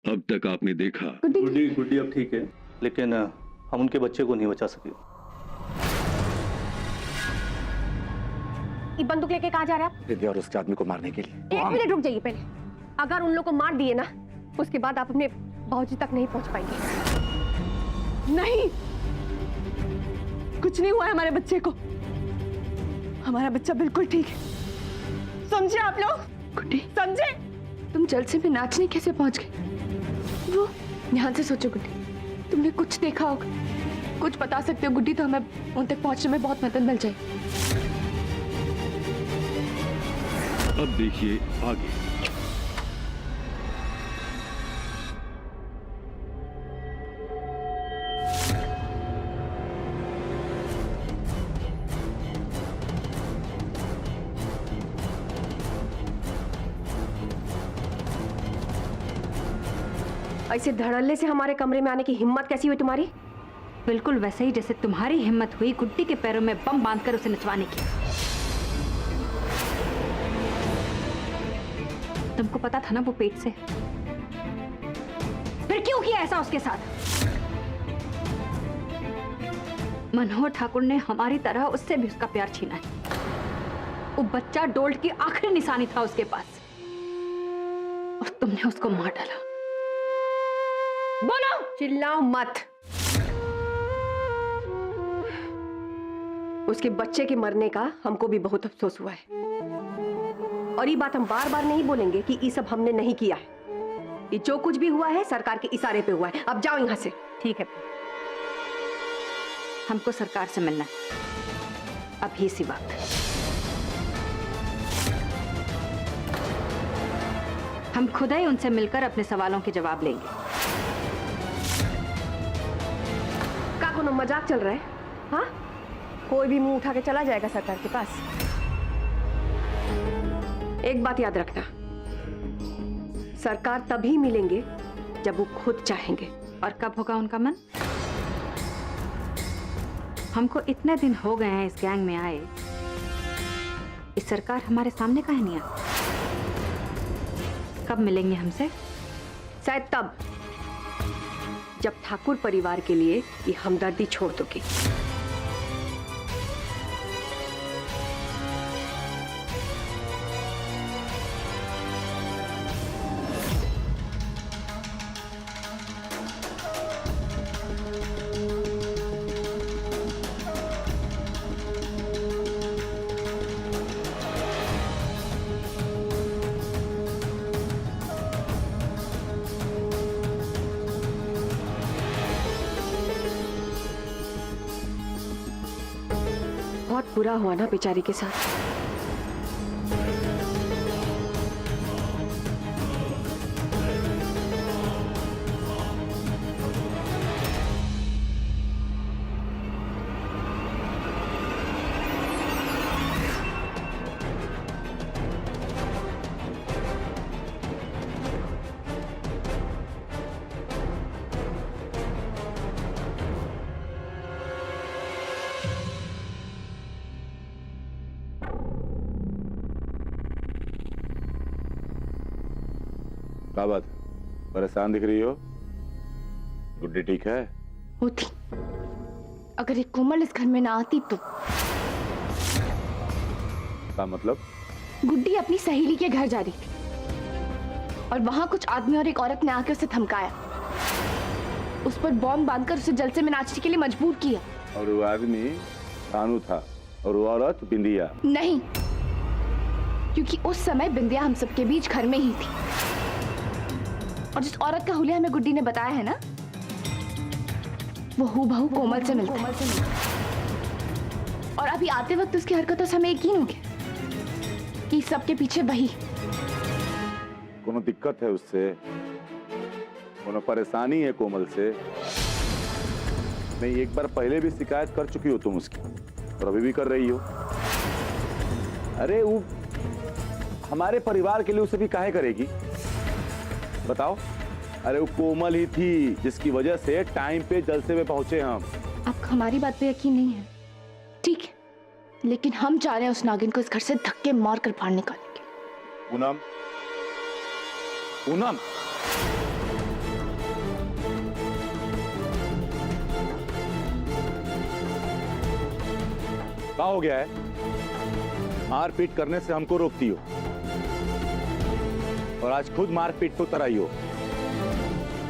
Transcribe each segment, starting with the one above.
अब तक आपने देखा। गुड्डी गुड्डी अब ठीक है, लेकिन हम उनके बच्चे को नहीं बचा सके। ये बंदूक लेके कहाँ जा रहा है आप? दीदी और उसके आदमी को मारने के लिए। एक मिनट रुक जाइए पहले। अगर उन लोगों को मार दिए ना, उसके बाद आप अपने बाबूजी तक नहीं पहुंच पाएंगे। नहीं, कुछ नहीं हुआ है हमारे बच्चे को। हमारा बच्चा बिल्कुल ठीक है, समझे आप लोग? गुड्डी समझे? तुम जलसे में नाचने कैसे पहुंच गए? वो ध्यान से सोचो गुड्डी, तुमने कुछ देखा होगा, कुछ बता सकते हो गुड्डी, तो हमें उन तक पहुंचने में बहुत मदद मिल जाए। अब देखिए आगे। ऐसे धड़ल्ले से हमारे कमरे में आने की हिम्मत कैसी हुई तुम्हारी? बिल्कुल वैसे ही जैसे तुम्हारी हिम्मत हुई गुड्डी के पैरों में बम बांधकर उसे नचवाने की। तुमको पता था ना वो पेट से, फिर क्यों किया ऐसा उसके साथ? मनोहर ठाकुर ने हमारी तरह उससे भी उसका प्यार छीना है। वो बच्चा डोल्ट की आखिरी निशानी था उसके पास, और तुमने उसको मार डाला। बोलो, चिल्लाओ मत। उसके बच्चे के मरने का हमको भी बहुत अफसोस हुआ है, और ये बात हम बार बार नहीं बोलेंगे कि ये सब हमने नहीं किया है। ये जो कुछ भी हुआ है सरकार के इशारे पे हुआ है। अब जाओ यहाँ से। ठीक है, हमको सरकार से मिलना है अभी इसी वक्त। हम खुद ही उनसे मिलकर अपने सवालों के जवाब लेंगे। का कोनो मजाक चल रहा है? हाँ, कोई भी मुंह उठा के चला जाएगा सरकार के पास। एक बात याद रखना, सरकार तभी मिलेंगे जब वो खुद चाहेंगे। और कब होगा उनका मन? हमको इतने दिन हो गए हैं इस गैंग में आए, इस सरकार हमारे सामने काहे नहीं आती? कब मिलेंगे हमसे? शायद तब जब ठाकुर परिवार के लिए ये हमदर्दी छोड़ दोगे। बहुत बुरा हुआ ना बेचारी के साथ। क्या बात, परेशान दिख रही हो? गुड्डी ठीक है? होती, अगर एक कोमल इस घर में ना आती तो। क्या मतलब? गुड्डी अपनी सहेली के घर जा रही थी और वहां कुछ आदमी और एक औरत ने आके उसे धमकाया, उस पर बॉम्ब बांधकर उसे जलसे में नाचने के लिए मजबूर किया। और वो आदमी कानू था और वो औरत बिंदिया? नहीं, क्योंकि उस समय बिंदिया हम सबके बीच घर में ही थी, और जिस औरत का हुलिया हमें गुड्डी ने बताया है ना, वो हूबहू कोमल से मिलता है। और अभी आते वक्त उसकी हरकतों से हमें यकीन हो गया कि सबके पीछे वही। कोनो दिक्कत है उससे? कोनो परेशानी है कोमल से? नहीं, एक बार पहले भी शिकायत कर चुकी हो तुम उसकी, और अभी भी कर रही हो। अरे वो हमारे परिवार के लिए उसे भी काहे करेगी, बताओ? अरे वो कोमल ही थी जिसकी वजह से टाइम पे जलसे में पहुंचे हम। आपको हमारी बात पे यकीन नहीं है, ठीक है, लेकिन हम चाह रहे हैं उस नागिन को इस घर से धक्के मार कर बाहर निकालेंगे। पूनम, पूनम, क्या हो गया है? मारपीट करने से हमको रोकती हो और आज खुद मारपीट पे उतर आई हो।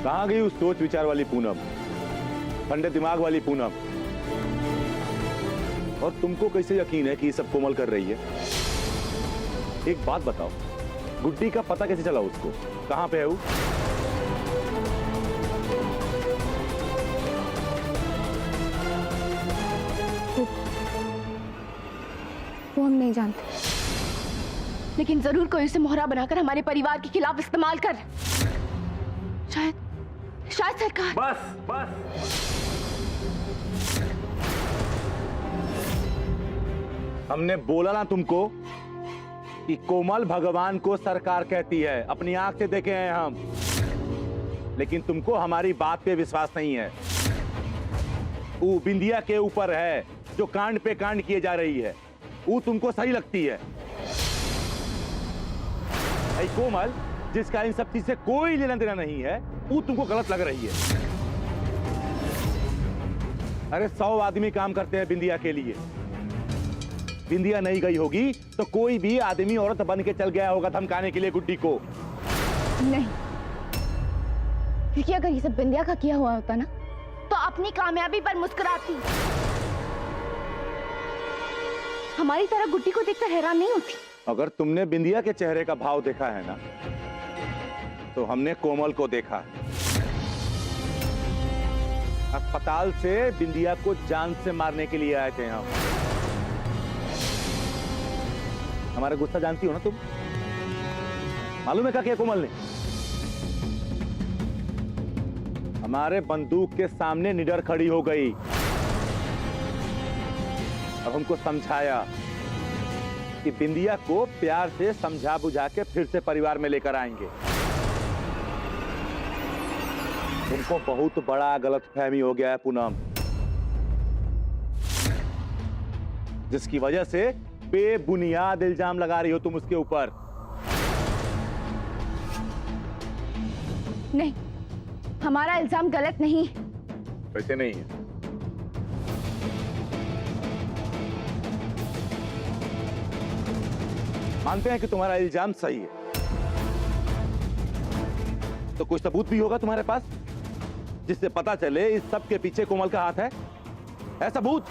कहां गई उस सोच विचार वाली पूनम, ठंडे दिमाग वाली पूनम? और तुमको कैसे यकीन है कि ये सब कोमल कर रही है? एक बात बताओ, गुड्डी का पता कैसे चला उसको? कहां पे है वो? वो हम नहीं जानते, लेकिन जरूर कोई उसे मोहरा बनाकर हमारे परिवार के खिलाफ इस्तेमाल कर। शायद सरकार। बस हमने बोला ना तुमको कि कोमल भगवान को सरकार कहती है, अपनी आंख से देखे हैं हम। लेकिन तुमको हमारी बात पे विश्वास नहीं है। वो बिंदिया के ऊपर है जो कांड पे कांड किए जा रही है, वो तुमको सही लगती है। ऐ कोमल जिसका इन सब चीज से कोई लेना देना नहीं है, वो तुमको गलत लग रही है। अरे 100 आदमी काम करते हैं बिंदिया के लिए। बिंदिया नहीं गई होगी तो कोई भी आदमी औरत बन के चल गया होगा धमकाने के लिए गुड्डी को। नहीं, क्योंकि अगर ये सब बिंदिया का किया हुआ होता ना, तो अपनी कामयाबी पर मुस्कुराती, हमारी तरह गुड्डी को देखकर हैरान नहीं होती। अगर तुमने बिंदिया के चेहरे का भाव देखा है ना, तो हमने कोमल को देखा। अस्पताल से बिंदिया को जान से मारने के लिए आए थे हम। हमारा गुस्सा जानती हो ना तुम? मालूम है क्या किया कोमल ने? हमारे बंदूक के सामने निडर खड़ी हो गई और हमको समझाया कि बिंदिया को प्यार से समझा बुझा के फिर से परिवार में लेकर आएंगे। तुमको बहुत बड़ा गलतफहमी हो गया है पूनम, जिसकी वजह से बेबुनियाद इल्जाम लगा रही हो तुम उसके ऊपर। नहीं, हमारा इल्जाम गलत नहीं। वैसे नहीं है। मानते हैं कि तुम्हारा इल्जाम सही है, तो कोई सबूत भी होगा तुम्हारे पास जिससे पता चले इस सब के पीछे कोमल का हाथ है सबूत?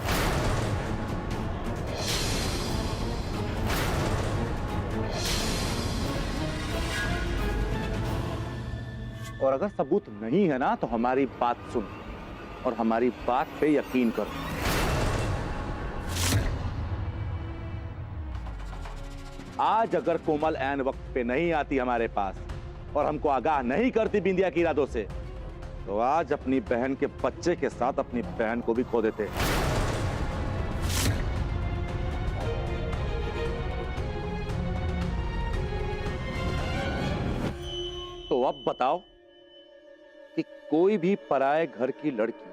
और अगर सबूत नहीं है ना, तो हमारी बात सुन और हमारी बात पे यकीन करो। आज अगर कोमल ऐन वक्त पे नहीं आती हमारे पास और हमको आगाह नहीं करती बिंदिया की इरादों से, तो आज अपनी बहन के बच्चे के साथ अपनी बहन को भी खो देते। तो अब बताओ कि कोई भी पराये घर की लड़की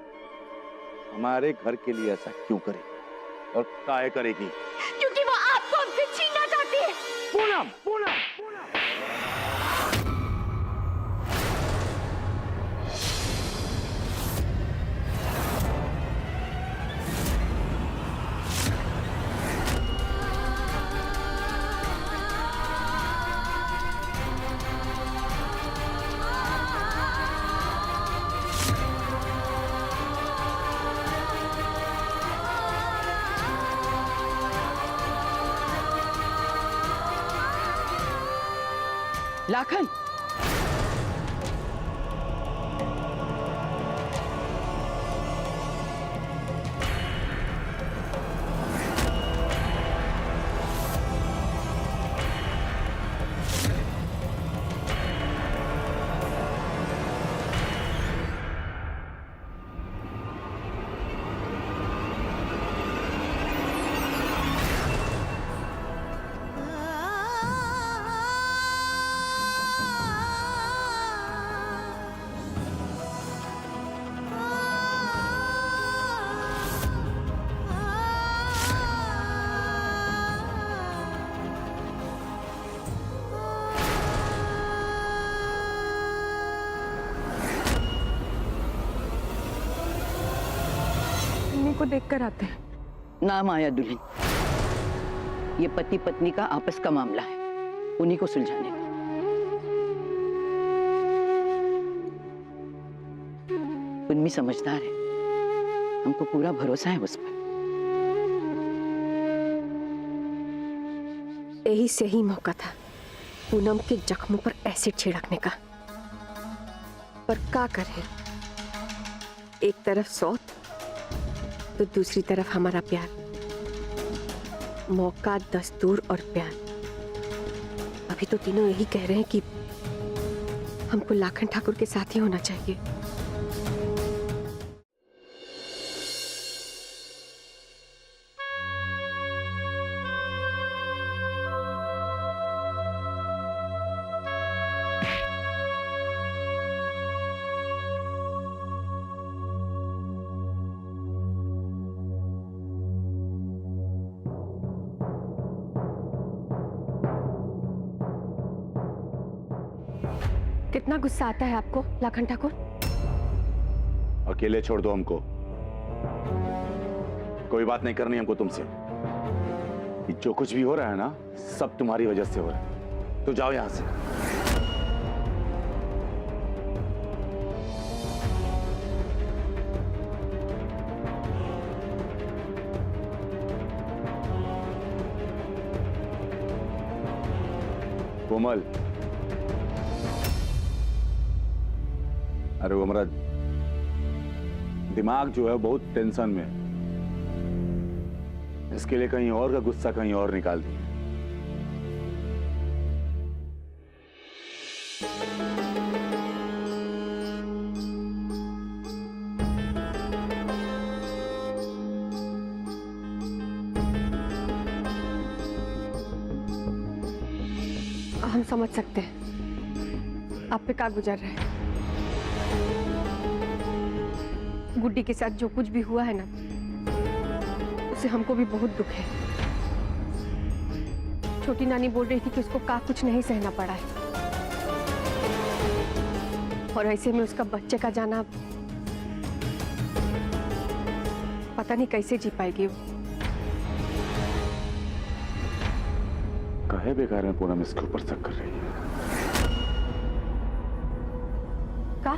हमारे घर के लिए ऐसा क्यों करेगी और काहे करेगी? क्योंकि वो आपको हमसे छीनना चाहती है। पूनम, पूनम, लाखन, को देखकर आते हैं। ना माया दुल्हन, ये पति पत्नी का आपस का मामला है, उन्हीं को सुलझाने का। उन्मी समझदार है, हमको पूरा भरोसा है उस पर। यही सही मौका था पूनम के जख्मों पर एसिड छिड़कने का, पर क्या करें, एक तरफ सौत तो दूसरी तरफ हमारा प्यार, मौका, दस्तूर और प्यार। अभी तो तीनों यही कह रहे हैं कि हमको लाखन ठाकुर के साथ ही होना चाहिए। कितना गुस्सा आता है आपको लाखन ठाकुर? अकेले छोड़ दो हमको, कोई बात नहीं करनी हमको तुमसे। ये जो कुछ भी हो रहा है ना, सब तुम्हारी वजह से हो रहा है, तो जाओ यहां से। कोमल, अरे वो हमारा दिमाग जो है बहुत टेंशन में है, इसके लिए कहीं और का गुस्सा कहीं और निकाल दिया। हम समझ सकते हैं आप पे क्या गुजर रहा है। गुड्डी के साथ जो कुछ भी हुआ है ना, उसे हमको भी बहुत दुख है। छोटी नानी बोल रही थी कि उसको का कुछ नहीं सहना पड़ा है, और ऐसे में उसका बच्चे का जाना पता नहीं कैसे जी पाएगी वो। कहे बेकार में पूनम इसके ऊपर शक कर रही है। का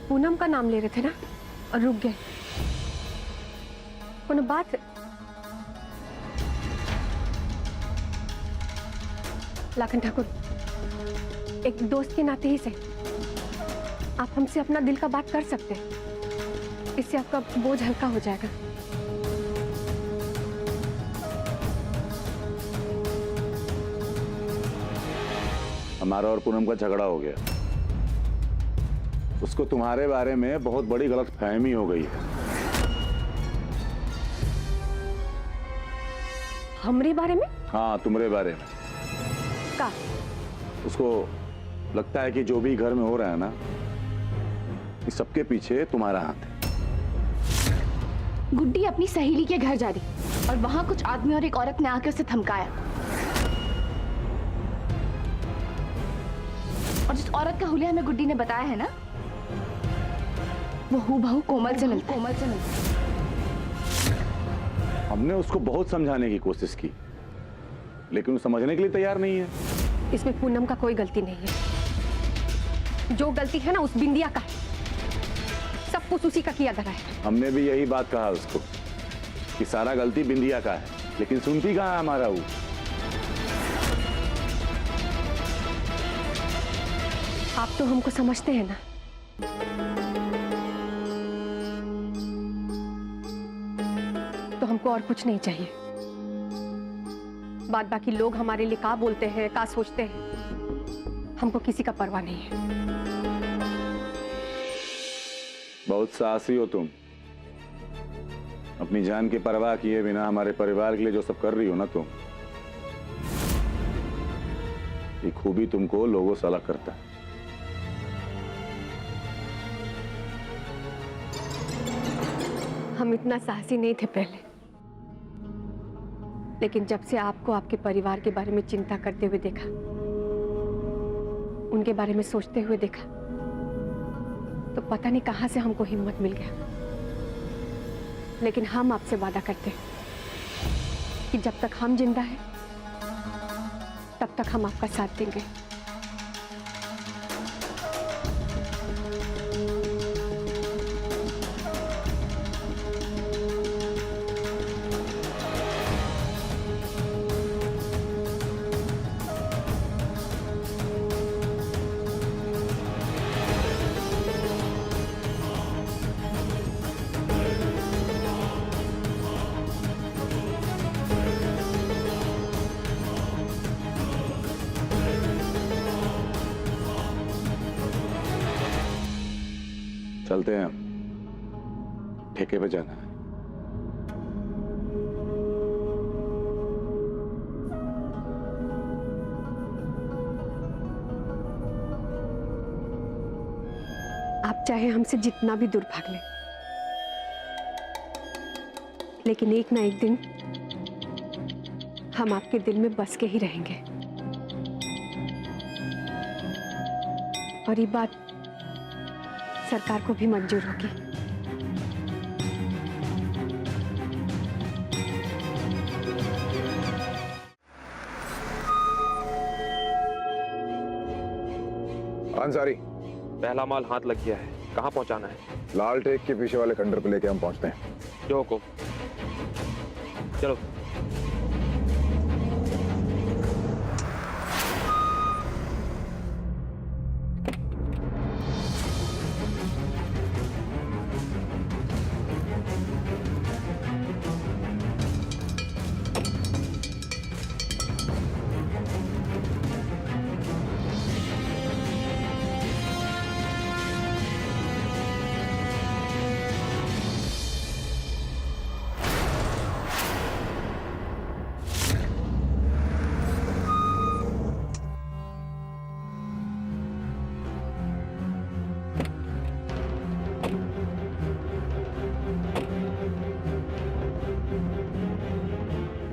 पूनम का नाम ले रहे थे ना और रुक गए। कोनो बात है? लाखन ठाकुर, एक दोस्त के नाते ही से आप हमसे अपना दिल का बात कर सकते हैं, इससे आपका बोझ हल्का हो जाएगा। हमारा और पूनम का झगड़ा हो गया, उसको तुम्हारे बारे में बहुत बड़ी गलतफहमी हो गई है। हमरे बारे में? हाँ, तुम्हारे बारे में। का? उसको लगता है कि जो भी घर में हो रहा है ना, इस सबके पीछे तुम्हारा हाथ है। गुड्डी अपनी सहेली के घर जा रही और वहां कुछ आदमी और एक औरत ने आकर उसे धमकाया, और जिस औरत का हुलिया हमें गुड्डी ने बताया है ना, वो हूबहू कोमल से मिलता है। हमने उसको बहुत समझाने की कोशिश की, लेकिन वो समझने के लिए तैयार नहीं है। इसमें पूनम का कोई गलती नहीं है। जो गलती है ना उस बिंदिया का है, सब कुछ उसी का किया धरा है। हमने भी यही बात कहा उसको कि सारा गलती बिंदिया का है, लेकिन सुनती कहाँ है हमारा वो। आप तो हमको समझते हैं ना। तो हमको और कुछ नहीं चाहिए। बाद बाकी लोग हमारे लिए का बोलते हैं, का सोचते हैं, हमको किसी का परवाह नहीं है। बहुत साहसी हो तुम, अपनी जान की परवाह किए बिना हमारे परिवार के लिए जो सब कर रही हो ना तुम, ये खूबी तुमको लोगों से अलग करता है। हम इतना साहसी नहीं थे पहले, लेकिन जब से आपको आपके परिवार के बारे में चिंता करते हुए देखा, उनके बारे में सोचते हुए देखा, तो पता नहीं कहां से हमको हिम्मत मिल गया। लेकिन हम आपसे वादा करते हैं कि जब तक हम जिंदा हैं तब तक हम आपका साथ देंगे। चलते हैं हम, ठेके पे जाना है। आप चाहे हमसे जितना भी दूर भाग लें, लेकिन एक ना एक दिन हम आपके दिल में बस के ही रहेंगे। और ये बात सरकार को भी मंजूर होगी। अंसारी, पहला माल हाथ लग गया है, कहाँ पहुंचाना है? लाल टेक के पीछे वाले खंडर पे लेके हम पहुंचते हैं। जो हुकुम। चलो।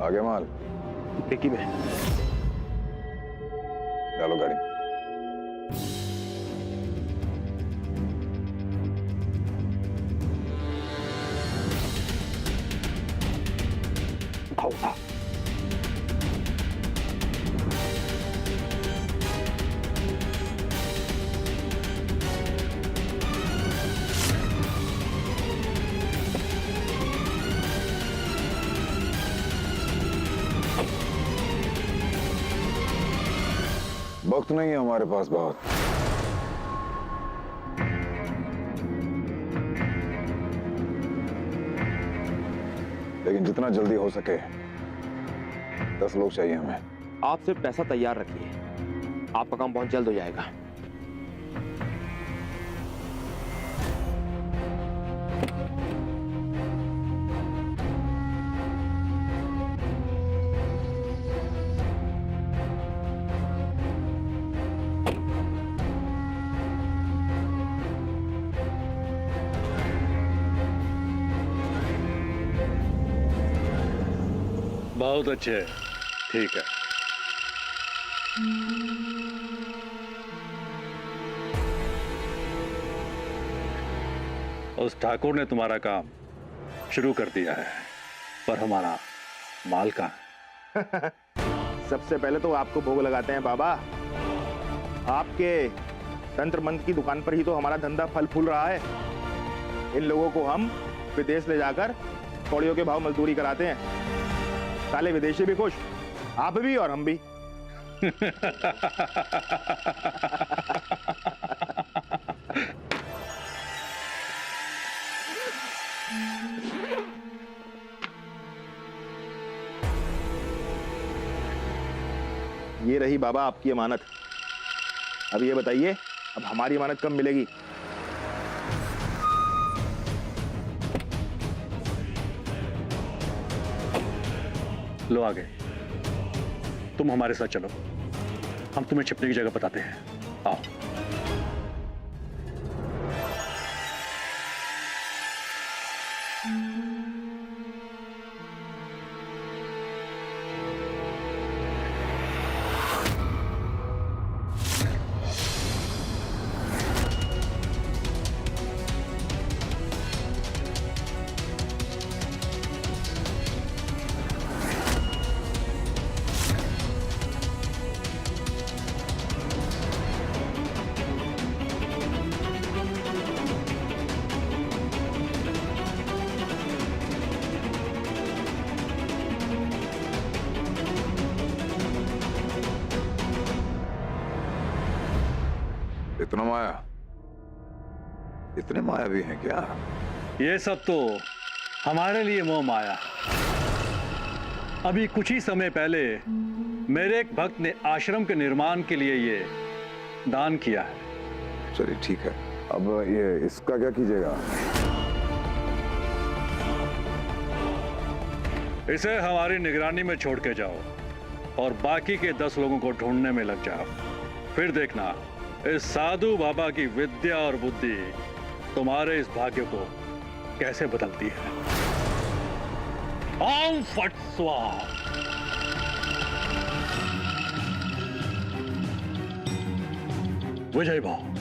आगे माल डिक्की में डालो गाड़ी। उठा। वक्त नहीं है हमारे पास बहुत। लेकिन जितना जल्दी हो सके 10 लोग चाहिए हमें। आप सिर्फ पैसा तैयार रखिए, आपका काम बहुत जल्द हो जाएगा। बहुत अच्छे, ठीक है। उस ठाकुर ने तुम्हारा काम शुरू कर दिया है, पर हमारा माल कहाँ है? सबसे पहले तो आपको भोग लगाते हैं बाबा। आपके तंत्र मंत्र की दुकान पर ही तो हमारा धंधा फल फूल रहा है। इन लोगों को हम विदेश ले जाकर कौड़ियों के भाव मजदूरी कराते हैं। साले विदेशी भी खुश, आप भी और हम भी। ये रही बाबा आपकी अमानत। अब ये बताइए, अब हमारी अमानत कब मिलेगी? लो आगे, तुम हमारे साथ चलो, हम तुम्हें छिपने की जगह बताते हैं। आओ। इतना माया, इतने मायावी हैं क्या? ये सब तो हमारे लिए मोह माया। अभी कुछ ही समय पहले मेरे एक भक्त ने आश्रम के निर्माण के लिए ये दान किया है। चलिए ठीक है, अब ये इसका क्या कीजिएगा? इसे हमारी निगरानी में छोड़ के जाओ और बाकी के 10 लोगों को ढूंढने में लग जाओ। फिर देखना इस साधु बाबा की विद्या और बुद्धि तुम्हारे इस भाग्य को कैसे बदलती है। ओम फट स्वाहा। विजय भाव।